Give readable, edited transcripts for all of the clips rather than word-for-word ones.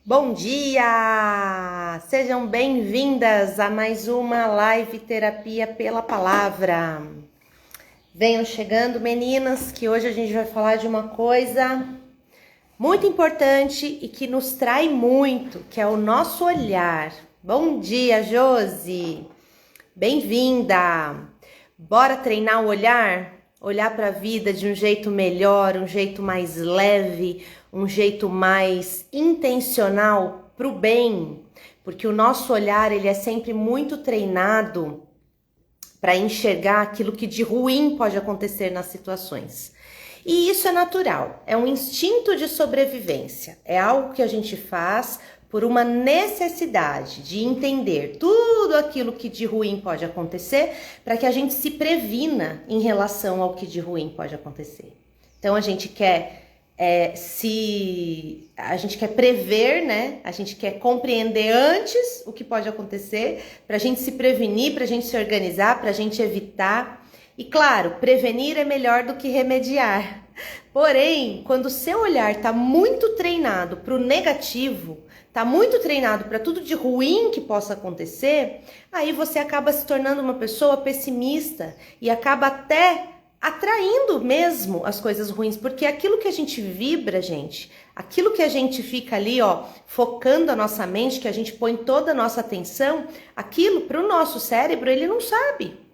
Bom dia! Sejam bem-vindas a mais uma live terapia pela palavra. Venham chegando, meninas, que hoje a gente vai falar de uma coisa muito importante e que nos trai muito, que é o nosso olhar. Bom dia, Josi! Bem-vinda! Bora treinar o olhar? Olhar para a vida de um jeito melhor, um jeito mais leve, um jeito mais intencional para o bem, porque o nosso olhar ele é sempre muito treinado para enxergar aquilo que de ruim pode acontecer nas situações. E isso é natural, é um instinto de sobrevivência, é algo que a gente faz por uma necessidade de entender tudo aquilo que de ruim pode acontecer para que a gente se previna em relação ao que de ruim pode acontecer. Então a gente quer prever, né? A gente quer compreender antes o que pode acontecer para a gente se prevenir, para a gente se organizar, para a gente evitar. E claro, prevenir é melhor do que remediar. Porém, quando o seu olhar está muito treinado para o negativo, está muito treinado para tudo de ruim que possa acontecer, aí você acaba se tornando uma pessoa pessimista e acaba até atraindo mesmo as coisas ruins, porque aquilo que a gente vibra, gente, aquilo que a gente fica ali, focando a nossa mente, que a gente põe toda a nossa atenção, aquilo para o nosso cérebro, ele não sabe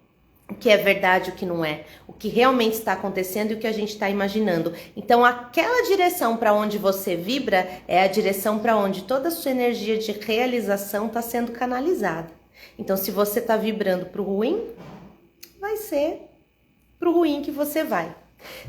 o que é verdade, o que não é, o que realmente está acontecendo e o que a gente está imaginando. Então, aquela direção para onde você vibra é a direção para onde toda a sua energia de realização está sendo canalizada. Então, se você está vibrando para o ruim, vai ser para o ruim que você vai.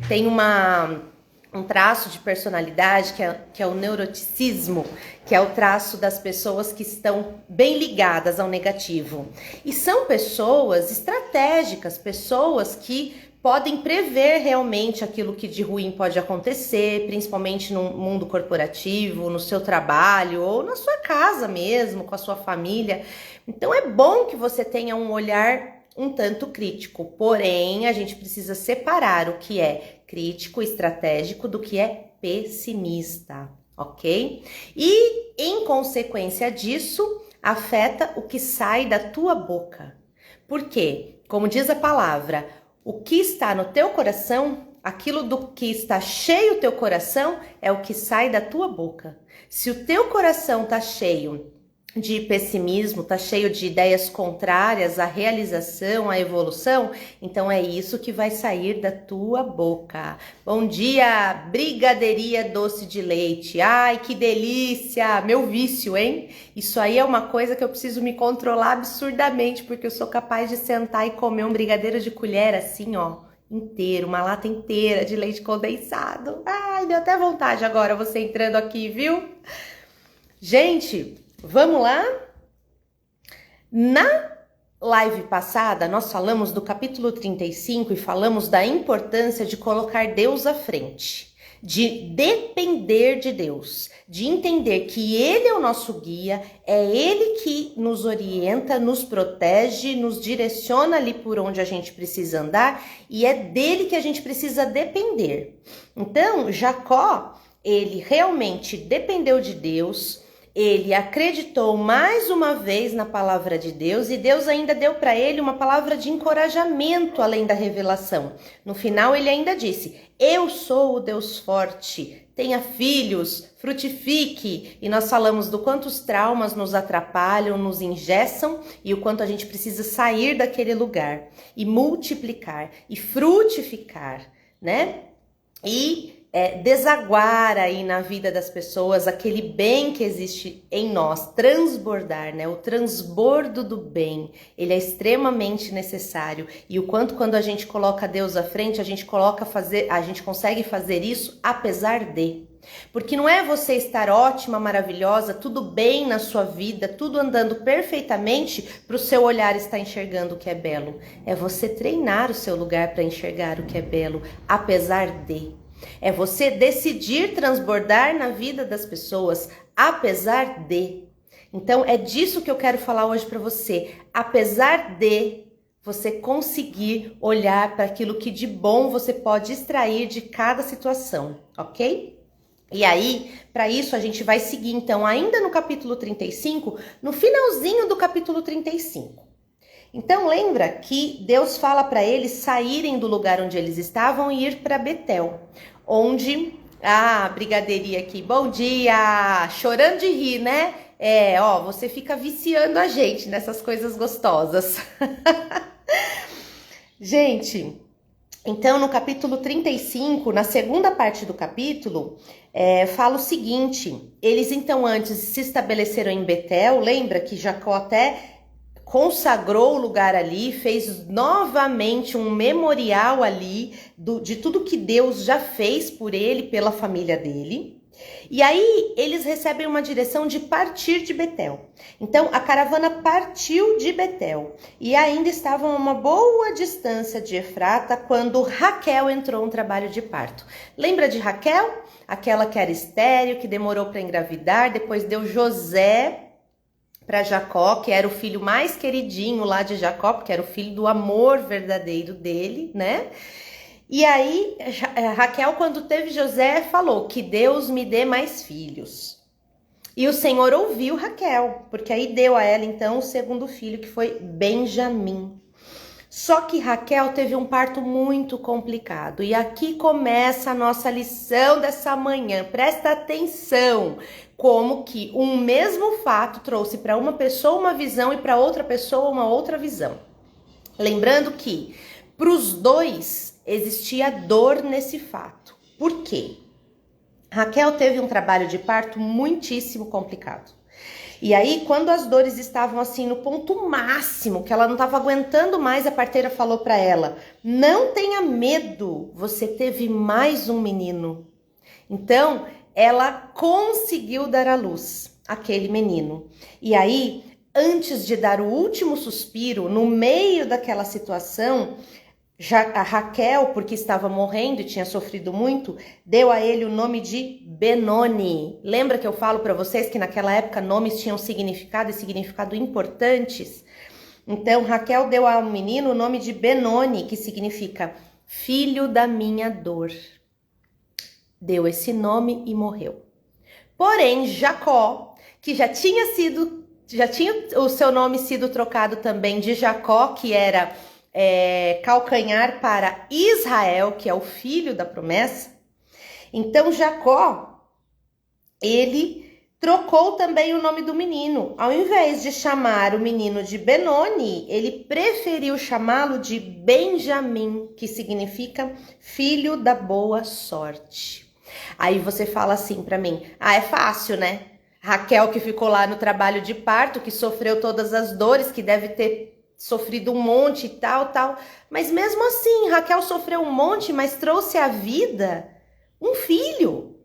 Tem um traço de personalidade que é o neuroticismo, que é o traço das pessoas que estão bem ligadas ao negativo. E são pessoas estratégicas, pessoas que podem prever realmente aquilo que de ruim pode acontecer, principalmente no mundo corporativo, no seu trabalho ou na sua casa mesmo, com a sua família. Então é bom que você tenha um olhar um tanto crítico, porém a gente precisa separar o que é crítico, estratégico do que é pessimista, ok? E em consequência disso, afeta o que sai da tua boca. Por quê? Como diz a palavra, o que está no teu coração, aquilo do que está cheio o teu coração é o que sai da tua boca. Se o teu coração está cheio de pessimismo, tá cheio de ideias contrárias à realização, à evolução, então é isso que vai sair da tua boca. Bom dia, brigadeiria doce de leite. Ai, que delícia, meu vício, hein? Isso aí é uma coisa que eu preciso me controlar absurdamente, porque eu sou capaz de sentar e comer um brigadeiro de colher assim, inteiro, uma lata inteira de leite condensado. Ai, deu até vontade agora você entrando aqui, viu? Gente, vamos lá? Na live passada, nós falamos do capítulo 35 e falamos da importância de colocar Deus à frente, de depender de Deus, de entender que Ele é o nosso guia, é Ele que nos orienta, nos protege, nos direciona ali por onde a gente precisa andar e é dele que a gente precisa depender. Então, Jacó, ele realmente dependeu de Deus. Ele acreditou mais uma vez na palavra de Deus e Deus ainda deu para ele uma palavra de encorajamento além da revelação. No final ele ainda disse, eu sou o Deus forte, tenha filhos, frutifique. E nós falamos do quanto os traumas nos atrapalham, nos engessam e o quanto a gente precisa sair daquele lugar e multiplicar e frutificar, né? E desaguar aí na vida das pessoas aquele bem que existe em nós, transbordar, né? O transbordo do bem, ele é extremamente necessário. E o quanto quando a gente coloca Deus à frente, a gente consegue fazer isso apesar de. Porque não é você estar ótima, maravilhosa, tudo bem na sua vida, tudo andando perfeitamente para o seu olhar estar enxergando o que é belo. É você treinar o seu lugar para enxergar o que é belo, apesar de. É você decidir transbordar na vida das pessoas, apesar de. Então, é disso que eu quero falar hoje para você. Apesar de você conseguir olhar para aquilo que de bom você pode extrair de cada situação, ok? E aí, para isso, a gente vai seguir, então, ainda no capítulo 35, no finalzinho do capítulo 35. Então, lembra que Deus fala para eles saírem do lugar onde eles estavam e ir para Betel, onde... Ah, brigadeirinha aqui, bom dia! Chorando de rir, né? Você fica viciando a gente nessas coisas gostosas. Gente, então no capítulo 35, na segunda parte do capítulo, fala o seguinte: eles então antes se estabeleceram em Betel, lembra que Jacó até consagrou o lugar ali, fez novamente um memorial ali de tudo que Deus já fez por ele, pela família dele. E aí eles recebem uma direção de partir de Betel. Então a caravana partiu de Betel e ainda estavam a uma boa distância de Efrata quando Raquel entrou no trabalho de parto. Lembra de Raquel? Aquela que era estéril, que demorou para engravidar, depois deu José para Jacó, que era o filho mais queridinho lá de Jacó, porque era o filho do amor verdadeiro dele, né? E aí, Raquel, quando teve José, falou que Deus me dê mais filhos. E o Senhor ouviu Raquel, porque aí deu a ela, então, o segundo filho, que foi Benjamim. Só que Raquel teve um parto muito complicado. E aqui começa a nossa lição dessa manhã. Presta atenção como que um mesmo fato trouxe para uma pessoa uma visão e para outra pessoa uma outra visão. Lembrando que para os dois existia dor nesse fato. Por quê? Raquel teve um trabalho de parto muitíssimo complicado. E aí, quando as dores estavam assim no ponto máximo, que ela não estava aguentando mais, a parteira falou para ela: não tenha medo, você teve mais um menino. Então, ela conseguiu dar à luz aquele menino. E aí, antes de dar o último suspiro, no meio daquela situação, a Raquel, porque estava morrendo e tinha sofrido muito, deu a ele o nome de Benoni. Lembra que eu falo para vocês que naquela época nomes tinham significado e significado importantes? Então Raquel deu ao menino o nome de Benoni, que significa filho da minha dor. Deu esse nome e morreu. Porém, Jacó, que já tinha o seu nome sido trocado também de Jacó, que era calcanhar para Israel, que é o filho da promessa. Então Jacó, ele trocou também o nome do menino. Ao invés de chamar o menino de Benoni, ele preferiu chamá-lo de Benjamim, que significa filho da boa sorte. Aí você fala assim para mim: é fácil, né? Raquel, que ficou lá no trabalho de parto, que sofreu todas as dores, que deve ter sofrido um monte e tal. Mas mesmo assim, Raquel sofreu um monte, mas trouxe à vida um filho.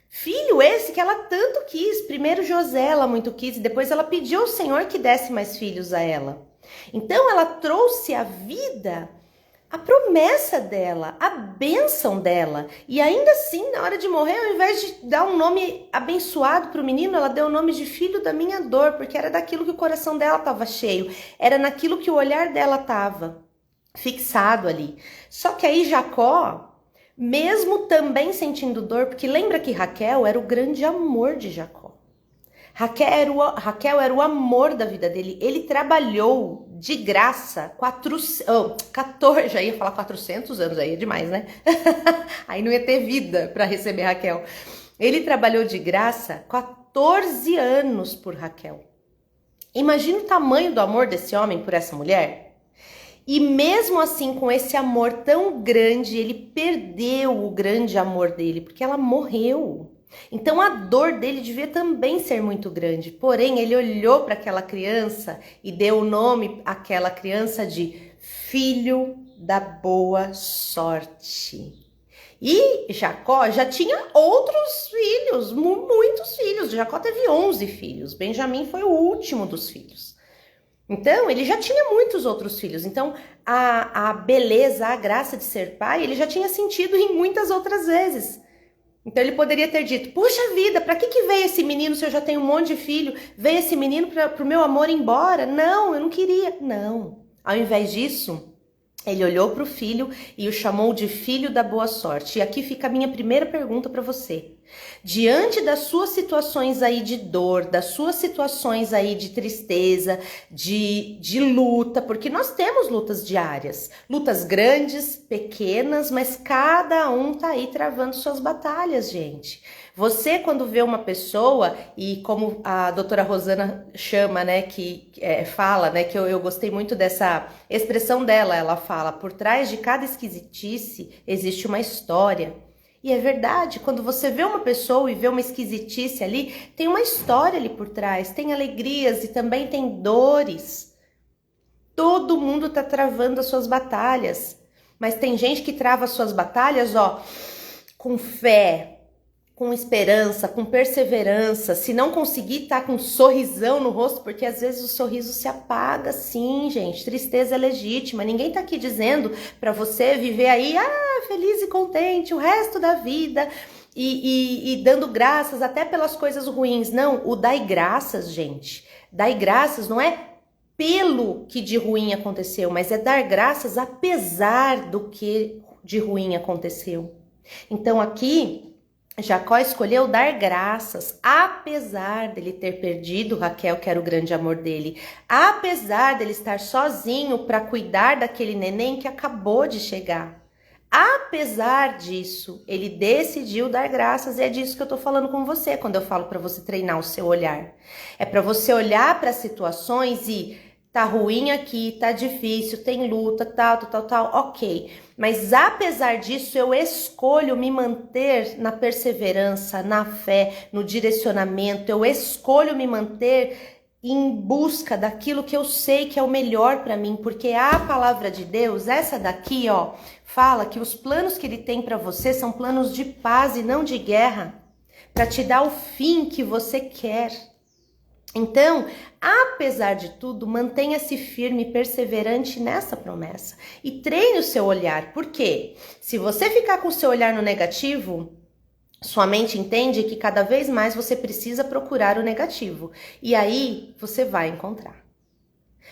Filho esse que ela tanto quis. Primeiro José ela muito quis, e depois ela pediu ao Senhor que desse mais filhos a ela. Então ela trouxe à vida a promessa dela, a bênção dela. E ainda assim, na hora de morrer, ao invés de dar um nome abençoado para o menino, ela deu o nome de filho da minha dor, porque era daquilo que o coração dela estava cheio, era naquilo que o olhar dela estava fixado ali. Só que aí Jacó, mesmo também sentindo dor, porque lembra que Raquel era o grande amor de Jacó. Raquel era o amor da vida dele. Ele trabalhou de graça 14, já ia falar 400 anos, aí é demais, né? Aí não ia ter vida para receber Raquel. Ele trabalhou de graça 14 anos por Raquel. Imagina o tamanho do amor desse homem por essa mulher. E mesmo assim, com esse amor tão grande, ele perdeu o grande amor dele, porque ela morreu. Então a dor dele devia também ser muito grande. Porém, ele olhou para aquela criança e deu o nome àquela criança de filho da boa sorte. E Jacó já tinha outros filhos, muitos filhos. Jacó teve 11 filhos. Benjamim foi o último dos filhos. Então, ele já tinha muitos outros filhos. Então, a beleza, a graça de ser pai, ele já tinha sentido em muitas outras vezes. Então ele poderia ter dito: puxa vida, para que veio esse menino se eu já tenho um monte de filho? Veio esse menino para o meu amor ir embora? Não, eu não queria. Não. Ao invés disso, ele olhou para o filho e o chamou de filho da boa sorte. E aqui fica a minha primeira pergunta para você. Diante das suas situações aí de dor, das suas situações aí de tristeza, de luta, porque nós temos lutas diárias, lutas grandes, pequenas, mas cada um tá aí travando suas batalhas, gente. Você, quando vê uma pessoa, e como a doutora Rosana chama, né, fala, né, que eu gostei muito dessa expressão dela, ela fala, por trás de cada esquisitice existe uma história. E é verdade, quando você vê uma pessoa e vê uma esquisitice ali, tem uma história ali por trás, tem alegrias e também tem dores. Todo mundo tá travando as suas batalhas, mas tem gente que trava as suas batalhas, ó, com fé, com esperança, com perseverança. Se não conseguir, tá com um sorrisão no rosto, porque às vezes o sorriso se apaga, sim, gente. Tristeza é legítima. Ninguém tá aqui dizendo pra você viver aí, feliz e contente o resto da vida e dando graças até pelas coisas ruins. Não, o dai graças, gente. Dai graças não é pelo que de ruim aconteceu, mas é dar graças apesar do que de ruim aconteceu. Então aqui Jacó escolheu dar graças, apesar dele ter perdido Raquel, que era o grande amor dele, apesar dele estar sozinho para cuidar daquele neném que acabou de chegar. Apesar disso, ele decidiu dar graças, e é disso que eu tô falando com você quando eu falo para você treinar o seu olhar. É para você olhar para as situações e tá ruim aqui, tá difícil, tem luta, tal, ok. Mas apesar disso, eu escolho me manter na perseverança, na fé, no direcionamento. Eu escolho me manter em busca daquilo que eu sei que é o melhor para mim, porque a palavra de Deus, essa daqui, ó, fala que os planos que ele tem para você são planos de paz e não de guerra, para te dar o fim que você quer. Então, apesar de tudo, mantenha-se firme e perseverante nessa promessa e treine o seu olhar. Por quê? Se você ficar com o seu olhar no negativo, sua mente entende que cada vez mais você precisa procurar o negativo e aí você vai encontrar.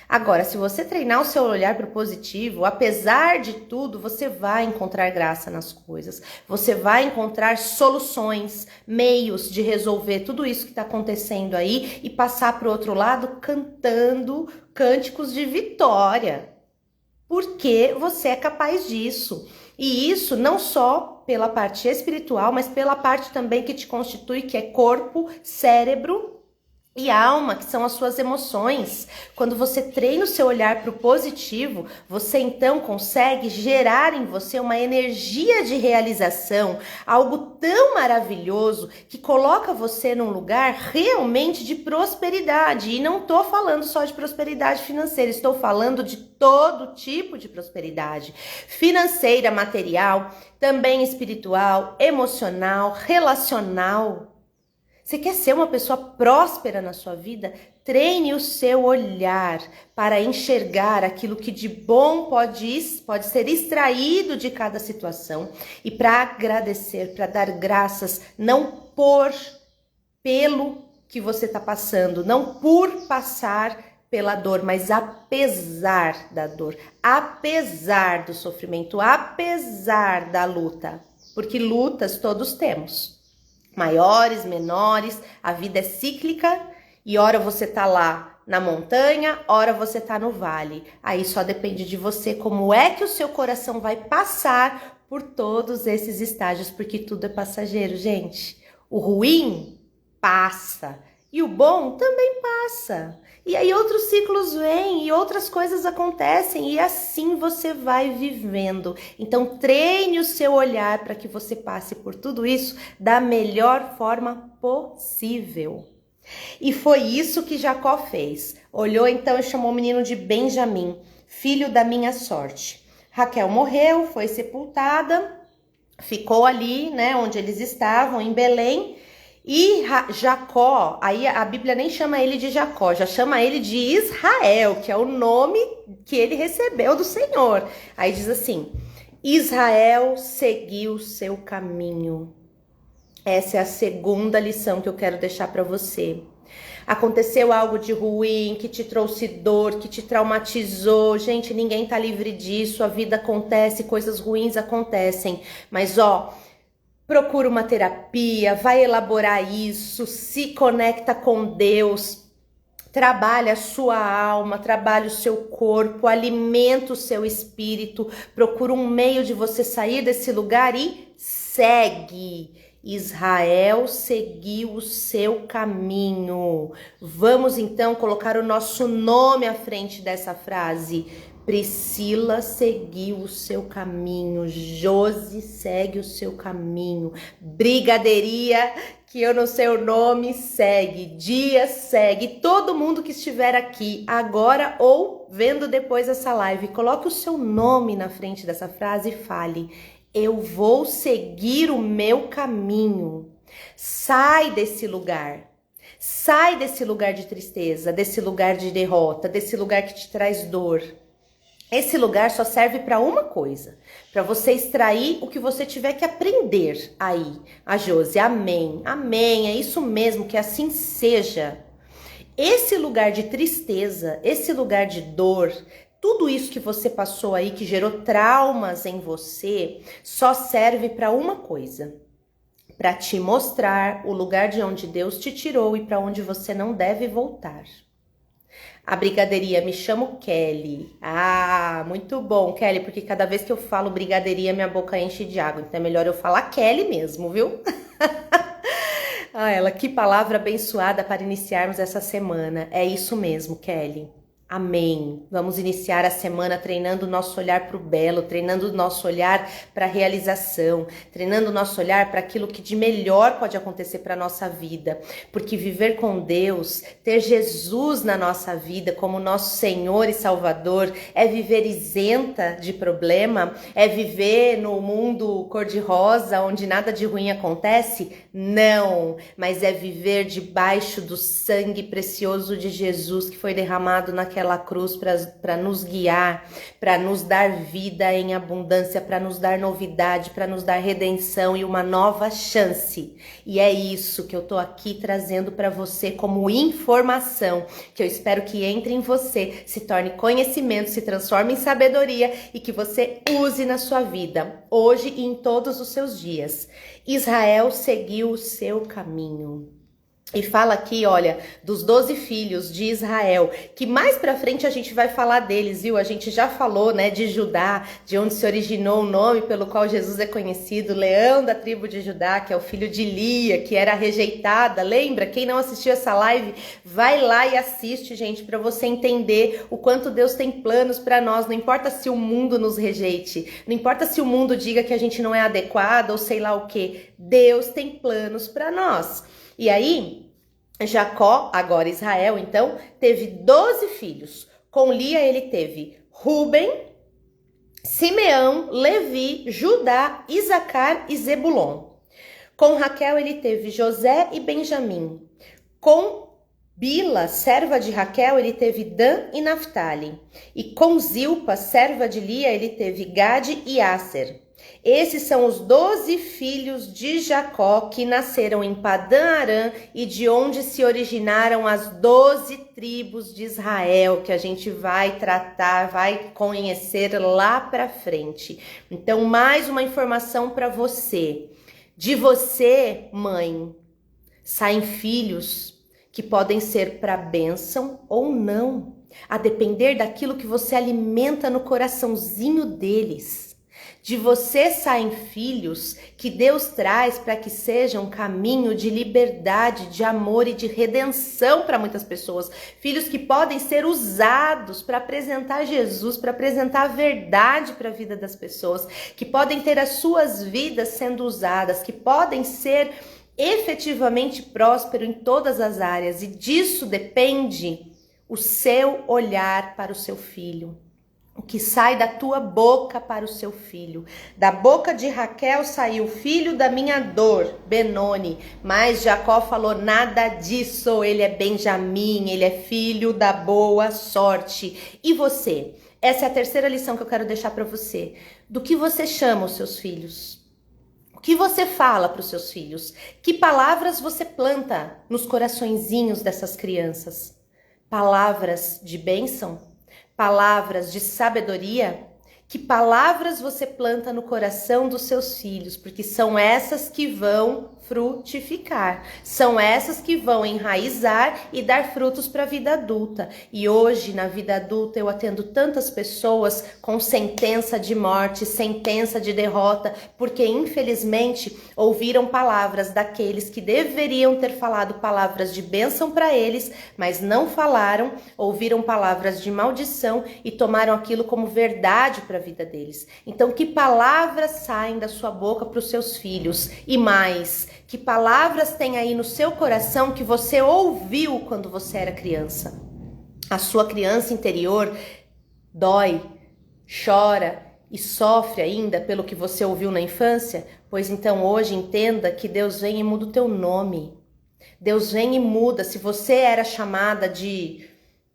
Agora, se você treinar o seu olhar para o positivo, apesar de tudo, você vai encontrar graça nas coisas. Você vai encontrar soluções, meios de resolver tudo isso que está acontecendo aí e passar para o outro lado cantando cânticos de vitória. Porque você é capaz disso. E isso não só pela parte espiritual, mas pela parte também que te constitui, que é corpo, cérebro e alma, que são as suas emoções. Quando você treina o seu olhar para o positivo, você então consegue gerar em você uma energia de realização, algo tão maravilhoso que coloca você num lugar realmente de prosperidade. E não estou falando só de prosperidade financeira, estou falando de todo tipo de prosperidade. Financeira, material, também espiritual, emocional, relacional. Você quer ser uma pessoa próspera na sua vida? Treine o seu olhar para enxergar aquilo que de bom pode ser extraído de cada situação e para agradecer, para dar graças, não pelo que você está passando, não por passar pela dor, mas apesar da dor, apesar do sofrimento, apesar da luta, porque lutas todos temos. Maiores, menores, a vida é cíclica e ora você tá lá na montanha, ora você tá no vale. Aí só depende de você como é que o seu coração vai passar por todos esses estágios, porque tudo é passageiro, gente. O ruim passa e o bom também passa. E aí outros ciclos vêm e outras coisas acontecem e assim você vai vivendo. Então treine o seu olhar para que você passe por tudo isso da melhor forma possível. E foi isso que Jacó fez. Olhou então e chamou o menino de Benjamim, filho da minha sorte. Raquel morreu, foi sepultada, ficou ali, né, onde eles estavam, em Belém. E Jacó, aí a Bíblia nem chama ele de Jacó, já chama ele de Israel, que é o nome que ele recebeu do Senhor. Aí diz assim: Israel seguiu seu caminho. Essa é a segunda lição que eu quero deixar para você. Aconteceu algo de ruim, que te trouxe dor, que te traumatizou. Gente, ninguém tá livre disso, a vida acontece, coisas ruins acontecem. Mas ó, procura uma terapia, vai elaborar isso, se conecta com Deus, trabalha a sua alma, trabalha o seu corpo, alimenta o seu espírito, procura um meio de você sair desse lugar e segue. Israel seguiu o seu caminho. Vamos então colocar o nosso nome à frente dessa frase. Priscila seguiu o seu caminho, Josi segue o seu caminho, Brigadeiria, que eu não sei o nome, segue, Dias segue, todo mundo que estiver aqui agora ou vendo depois essa live, coloque o seu nome na frente dessa frase e fale: eu vou seguir o meu caminho. Sai desse lugar. Sai desse lugar de tristeza, desse lugar de derrota, desse lugar que te traz dor. Esse lugar só serve para uma coisa, para você extrair o que você tiver que aprender aí. A Josi, amém, amém, é isso mesmo, que assim seja. Esse lugar de tristeza, esse lugar de dor, tudo isso que você passou aí, que gerou traumas em você, só serve para uma coisa. Para te mostrar o lugar de onde Deus te tirou e para onde você não deve voltar. A brigadeiria, me chamo Kelly. Ah, muito bom, Kelly, porque cada vez que eu falo brigadeiria, minha boca enche de água. Então é melhor eu falar Kelly mesmo, viu? Ah, ela, que palavra abençoada para iniciarmos essa semana. É isso mesmo, Kelly. Amém. Vamos iniciar a semana treinando o nosso olhar para o belo, treinando o nosso olhar para a realização, treinando o nosso olhar para aquilo que de melhor pode acontecer para a nossa vida. Porque viver com Deus, ter Jesus na nossa vida como nosso Senhor e Salvador, é viver isenta de problema? É viver no mundo cor-de-rosa, onde nada de ruim acontece? Não, mas é viver debaixo do sangue precioso de Jesus que foi derramado naquela cruz para nos guiar, para nos dar vida em abundância, para nos dar novidade, para nos dar redenção e uma nova chance. E é isso que eu tô aqui trazendo para você como informação, que eu espero que entre em você, se torne conhecimento, se transforme em sabedoria e que você use na sua vida, hoje e em todos os seus dias. Israel seguiu o seu caminho. E fala aqui, olha, dos 12 filhos de Israel, que mais pra frente a gente vai falar deles, viu? A gente já falou, né, de Judá, de onde se originou o nome pelo qual Jesus é conhecido, Leão da tribo de Judá, que é o filho de Lia, que era rejeitada. Lembra? Quem não assistiu essa live, vai lá e assiste, gente, pra você entender o quanto Deus tem planos pra nós. Não importa se o mundo nos rejeite, não importa se o mundo diga que a gente não é adequado ou sei lá o que. Deus tem planos pra nós. E aí, Jacó, agora Israel, então, teve 12 filhos. Com Lia ele teve Ruben, Simeão, Levi, Judá, Isacar e Zebulon. Com Raquel ele teve José e Benjamim. Com Bila, serva de Raquel, ele teve Dan e Naftali. E com Zilpa, serva de Lia, ele teve Gade e Asser. Esses são os 12 filhos de Jacó que nasceram em Padã Arã e de onde se originaram as 12 tribos de Israel, que a gente vai tratar, vai conhecer lá pra frente. Então, mais uma informação para você. De você, mãe, saem filhos que podem ser para bênção ou não, a depender daquilo que você alimenta no coraçãozinho deles. De você saem filhos que Deus traz para que sejam um caminho de liberdade, de amor e de redenção para muitas pessoas. Filhos que podem ser usados para apresentar Jesus, para apresentar a verdade para a vida das pessoas, que podem ter as suas vidas sendo usadas, que podem ser efetivamente próspero em todas as áreas. E disso depende o seu olhar para o seu filho. O que sai da tua boca para o seu filho. Da boca de Raquel saiu o filho da minha dor, Benoni. Mas Jacó falou nada disso. Ele é Benjamim, ele é filho da boa sorte. E você? Essa é a terceira lição que eu quero deixar para você. Do que você chama os seus filhos? O que você fala para os seus filhos? Que palavras você planta nos coraçõezinhos dessas crianças? Palavras de bênção? Palavras de sabedoria? Que palavras você planta no coração dos seus filhos, porque são essas que vão frutificar, são essas que vão enraizar e dar frutos para a vida adulta. E hoje, na vida adulta, eu atendo tantas pessoas com sentença de morte, sentença de derrota, porque infelizmente ouviram palavras daqueles que deveriam ter falado palavras de bênção para eles, mas não falaram, ouviram palavras de maldição e tomaram aquilo como verdade para a vida deles. Então, que palavras saem da sua boca para os seus filhos? E mais, que palavras tem aí no seu coração que você ouviu quando você era criança? A sua criança interior dói, chora e sofre ainda pelo que você ouviu na infância? Pois então hoje entenda que Deus vem e muda o teu nome. Deus vem e muda. Se você era chamada de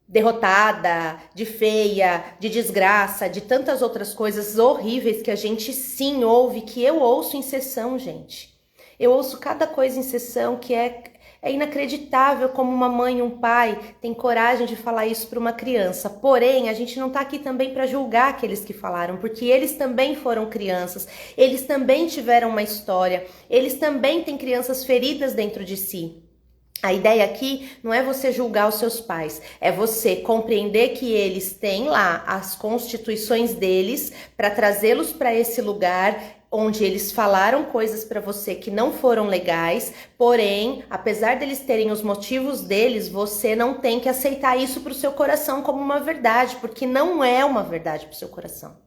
derrotada, de feia, de desgraça, de tantas outras coisas horríveis que a gente sim ouve, que eu ouço em sessão, gente. Eu ouço cada coisa em sessão que é inacreditável como uma mãe e um pai tem coragem de falar isso para uma criança. Porém, a gente não está aqui também para julgar aqueles que falaram, porque eles também foram crianças, eles também tiveram uma história, eles também têm crianças feridas dentro de si. A ideia aqui não é você julgar os seus pais, é você compreender que eles têm lá as constituições deles para trazê-los para esse lugar onde eles falaram coisas para você que não foram legais, porém, apesar deles terem os motivos deles, você não tem que aceitar isso para o seu coração como uma verdade, porque não é uma verdade para o seu coração.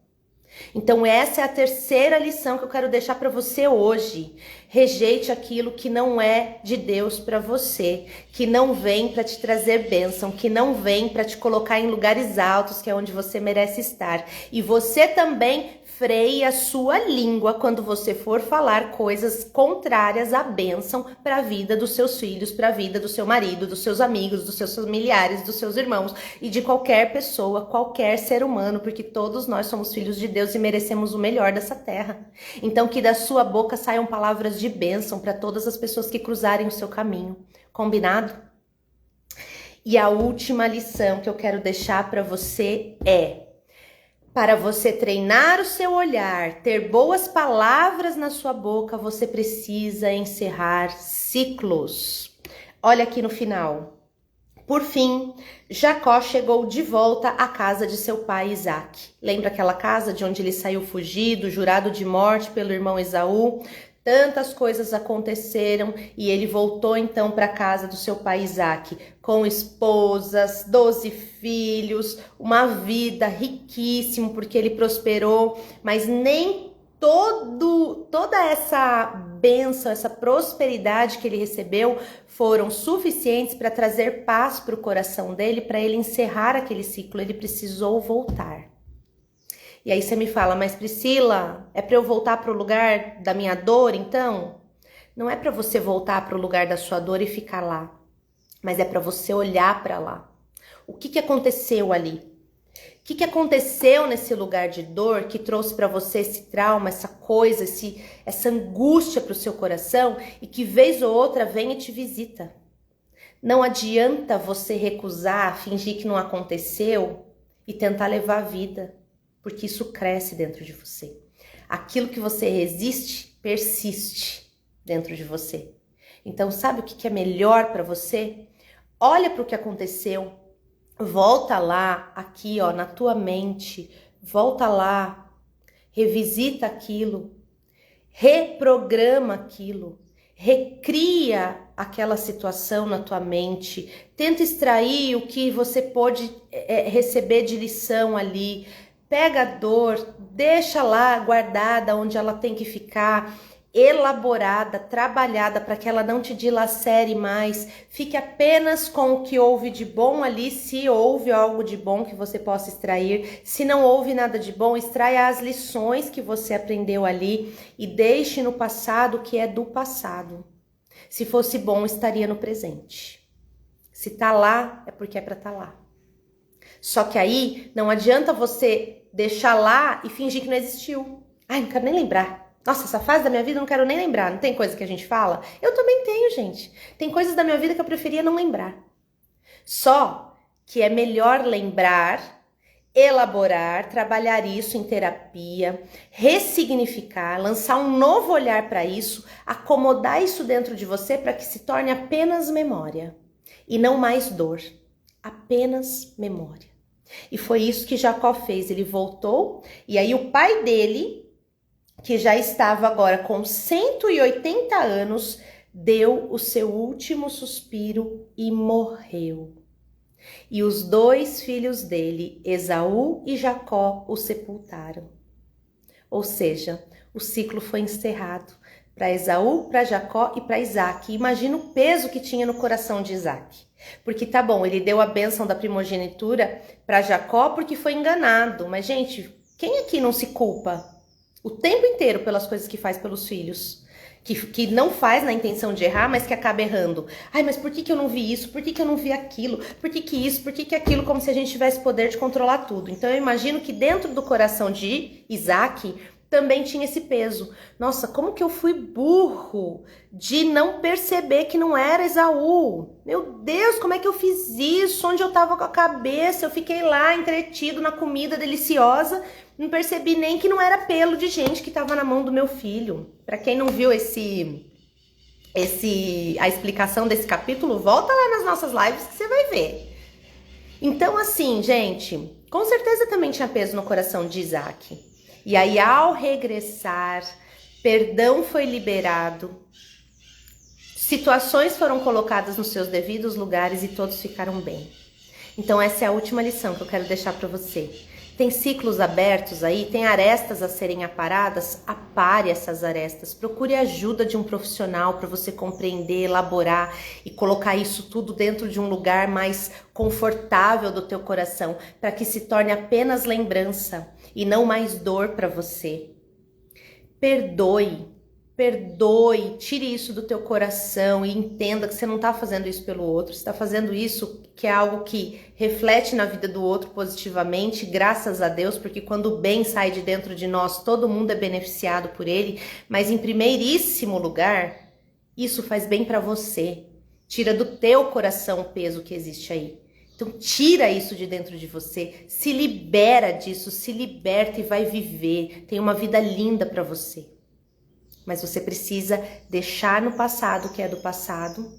Então essa é a terceira lição que eu quero deixar para você hoje. Rejeite aquilo que não é de Deus para você, que não vem para te trazer bênção, que não vem para te colocar em lugares altos, que é onde você merece estar. E você também freie a sua língua quando você for falar coisas contrárias à bênção para a vida dos seus filhos, para a vida do seu marido, dos seus amigos, dos seus familiares, dos seus irmãos e de qualquer pessoa, qualquer ser humano, porque todos nós somos filhos de Deus e merecemos o melhor dessa terra. Então que da sua boca saiam palavras de bênção para todas as pessoas que cruzarem o seu caminho. Combinado? E a última lição que eu quero deixar para você é: para você treinar o seu olhar, ter boas palavras na sua boca, você precisa encerrar ciclos. Olha aqui no final. Por fim, Jacó chegou de volta à casa de seu pai Isaque. Lembra aquela casa de onde ele saiu fugido, jurado de morte pelo irmão Esaú? Tantas coisas aconteceram e ele voltou então para a casa do seu pai Isaque, com esposas, 12 filhos, uma vida riquíssima, porque ele prosperou, mas nem toda essa bênção, essa prosperidade que ele recebeu foram suficientes para trazer paz para o coração dele, para ele encerrar aquele ciclo. Ele precisou voltar. E aí você me fala: mas Priscila, é para eu voltar para o lugar da minha dor então? Não é para você voltar para o lugar da sua dor e ficar lá, mas é para você olhar para lá. O que aconteceu ali? O que aconteceu nesse lugar de dor que trouxe para você esse trauma, essa coisa, essa angústia para o seu coração e que vez ou outra vem e te visita? Não adianta você recusar, fingir que não aconteceu e tentar levar a vida, porque isso cresce dentro de você. Aquilo que você resiste, persiste dentro de você. Então, sabe o que é melhor para você? Olha para o que aconteceu, volta lá, aqui ó, na tua mente, volta lá, revisita aquilo, reprograma aquilo, recria aquela situação na tua mente, tenta extrair o que você pode receber de lição ali. Pega a dor, deixa lá guardada onde ela tem que ficar, elaborada, trabalhada para que ela não te dilacere mais. Fique apenas com o que houve de bom ali, se houve algo de bom que você possa extrair. Se não houve nada de bom, extraia as lições que você aprendeu ali e deixe no passado o que é do passado. Se fosse bom, estaria no presente. Se tá lá, é porque é para tá lá. Só que aí não adianta você deixar lá e fingir que não existiu. Ai, não quero nem lembrar. Nossa, essa fase da minha vida eu não quero nem lembrar. Não tem coisa que a gente fala? Eu também tenho, gente. Tem coisas da minha vida que eu preferia não lembrar. Só que é melhor lembrar elaborar, trabalhar isso em terapia, ressignificar, lançar um novo olhar para isso, acomodar isso dentro de você para que se torne apenas memória e não mais dor, apenas memória. E foi isso que Jacó fez, ele voltou e aí o pai dele, que já estava agora com 180 anos, deu o seu último suspiro e morreu. E os 2 filhos dele, Esaú e Jacó, o sepultaram. Ou seja, o ciclo foi encerrado para Esaú, para Jacó e para Isaac. Imagina o peso que tinha no coração de Isaac. Porque tá bom, ele deu a bênção da primogenitura para Jacó porque foi enganado. Mas, gente, quem aqui não se culpa o tempo inteiro pelas coisas que faz pelos filhos? Que não faz na intenção de errar, mas que acaba errando. Ai, mas por que eu não vi isso? Por que eu não vi aquilo? Por que isso? Por que aquilo? Como se a gente tivesse poder de controlar tudo. Então eu imagino que dentro do coração de Isaac também tinha esse peso. Nossa, como que eu fui burro de não perceber que não era Esaú? Meu Deus, como é que eu fiz isso? Onde eu tava com a cabeça? Eu fiquei lá entretido na comida deliciosa. Não percebi nem que não era pelo de gente que estava na mão do meu filho. Para quem não viu a explicação desse capítulo, volta lá nas nossas lives que você vai ver. Então, assim, gente, com certeza também tinha peso no coração de Isaac. E aí, ao regressar, perdão foi liberado, situações foram colocadas nos seus devidos lugares e todos ficaram bem. Então, essa é a última lição que eu quero deixar para você. Tem ciclos abertos aí, tem arestas a serem aparadas, apare essas arestas. Procure a ajuda de um profissional para você compreender, elaborar e colocar isso tudo dentro de um lugar mais confortável do teu coração, para que se torne apenas lembrança e não mais dor para você. Perdoe, tire isso do teu coração e entenda que você não está fazendo isso pelo outro, você está fazendo isso que é algo que reflete na vida do outro positivamente, graças a Deus, porque quando o bem sai de dentro de nós, todo mundo é beneficiado por ele, mas em primeiríssimo lugar, isso faz bem para você, tira do teu coração o peso que existe aí. Então tira isso de dentro de você, se libera disso, se liberta e vai viver, tem uma vida linda para você. Mas você precisa deixar no passado o que é do passado,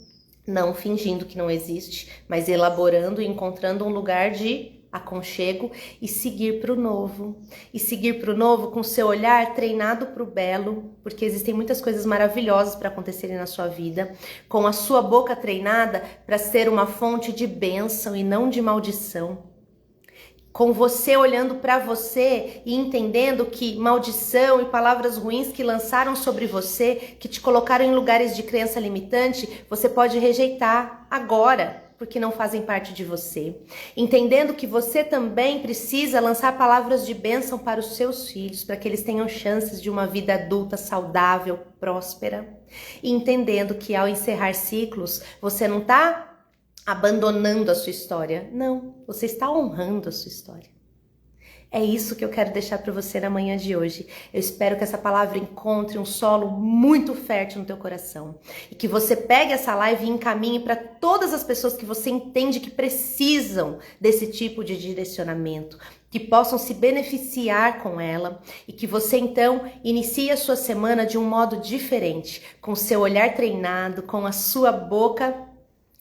não fingindo que não existe, mas elaborando e encontrando um lugar de aconchego e seguir para o novo. E seguir para o novo com seu olhar treinado para o belo, porque existem muitas coisas maravilhosas para acontecerem na sua vida, com a sua boca treinada para ser uma fonte de bênção e não de maldição. Com você olhando para você e entendendo que maldição e palavras ruins que lançaram sobre você, que te colocaram em lugares de crença limitante, você pode rejeitar agora, porque não fazem parte de você. Entendendo que você também precisa lançar palavras de bênção para os seus filhos, para que eles tenham chances de uma vida adulta, saudável, próspera. E entendendo que ao encerrar ciclos, você não está abandonando a sua história. Não, você está honrando a sua história. É isso que eu quero deixar para você na manhã de hoje. Eu espero que essa palavra encontre um solo muito fértil no teu coração. E que você pegue essa live e encaminhe para todas as pessoas que você entende que precisam desse tipo de direcionamento. Que possam se beneficiar com ela. E que você então inicie a sua semana de um modo diferente. Com seu olhar treinado, com a sua boca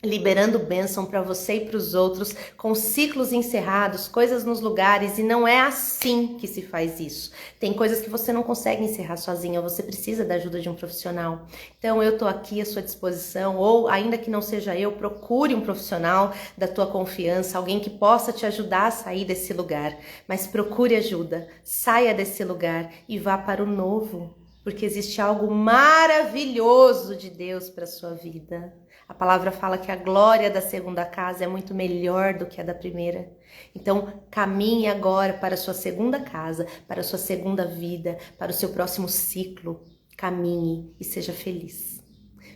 liberando bênção para você e para os outros, com ciclos encerrados, coisas nos lugares, e não é assim que se faz isso. Tem coisas que você não consegue encerrar sozinha, você precisa da ajuda de um profissional. Então eu tô aqui à sua disposição, ou ainda que não seja eu, procure um profissional da tua confiança, alguém que possa te ajudar a sair desse lugar, mas procure ajuda, saia desse lugar e vá para o novo, porque existe algo maravilhoso de Deus para sua vida. A palavra fala que a glória da segunda casa é muito melhor do que a da primeira. Então, caminhe agora para a sua segunda casa, para a sua segunda vida, para o seu próximo ciclo. Caminhe e seja feliz.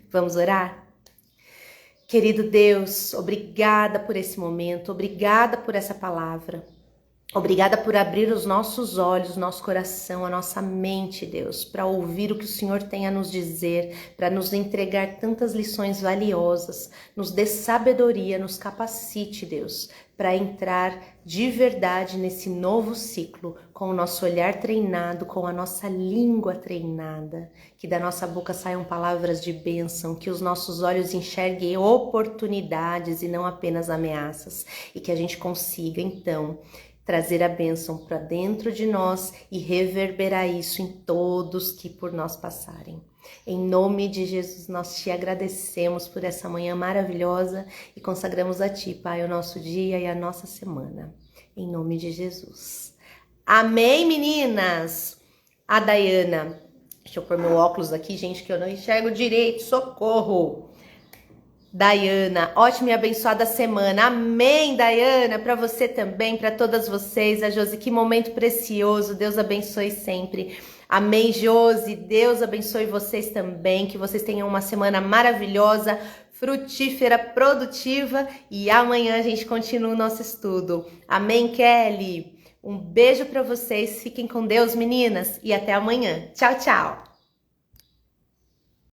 Vamos orar? Querido Deus, obrigada por esse momento, obrigada por essa palavra. Obrigada por abrir os nossos olhos, nosso coração, a nossa mente, Deus, para ouvir o que o Senhor tem a nos dizer, para nos entregar tantas lições valiosas. Nos dê sabedoria, nos capacite, Deus, para entrar de verdade nesse novo ciclo, com o nosso olhar treinado, com a nossa língua treinada, que da nossa boca saiam palavras de bênção, que os nossos olhos enxerguem oportunidades e não apenas ameaças, e que a gente consiga, então, trazer a bênção para dentro de nós e reverberar isso em todos que por nós passarem. Em nome de Jesus, nós te agradecemos por essa manhã maravilhosa e consagramos a ti, Pai, o nosso dia e a nossa semana. Em nome de Jesus. Amém, meninas? A Dayana, deixa eu pôr meu óculos aqui, gente, que eu não enxergo direito, socorro. Dayana, ótima e abençoada semana. Amém, Dayana, para você também, para todas vocês. A Josi, que momento precioso. Deus abençoe sempre. Amém, Josi. Deus abençoe vocês também. Que vocês tenham uma semana maravilhosa, frutífera, produtiva. E amanhã a gente continua o nosso estudo. Amém, Kelly? Um beijo para vocês. Fiquem com Deus, meninas. E até amanhã. Tchau, tchau.